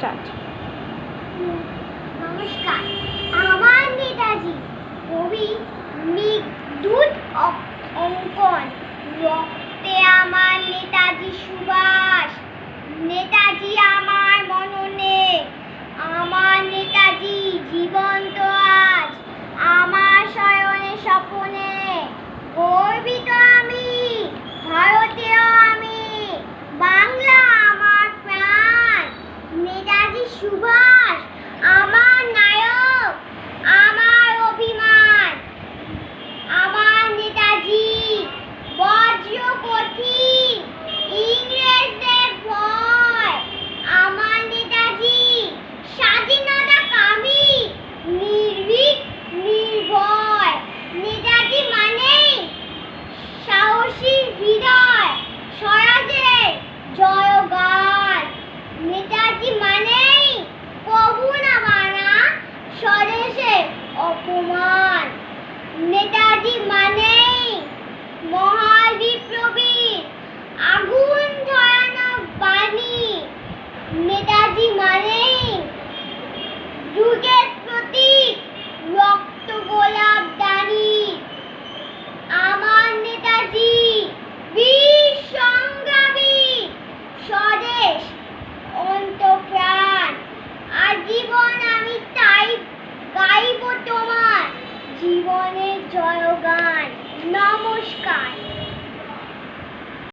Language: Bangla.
স্টার্ট। নমস্কার, আমার নেতাজি কবি মেঘদূত অঙ্কন। রক্তে আমার নেতাজি সুভাষ, নেতাজি আমার মননে, আমার নেতাজি জীবন্ত আজ আমার শয়নে স্বপনে। গর্বিত আমি, ভারতীয় আমি, বাংলা আমার প্রাণ। নেতাজি সুভাষ আমার নায়ক, আমার অভিমান। আমার নেতাজি বজ্র কঠিন, ইংরেজদের ভয়। আমার নেতাজি স্বাধীনতা কামী, নির্ভীক নির্ভয়। নেতাজি মানেই সাহসী হৃদয়, স্বরাজের জয়গান। নেতাজি মানেই কবু না মানা স্বদেশের অপমান। নেতাজি মানেই মহাবিপ্লবীর আগুন ঝরানো বাণী। নেতাজি মানেই যুগের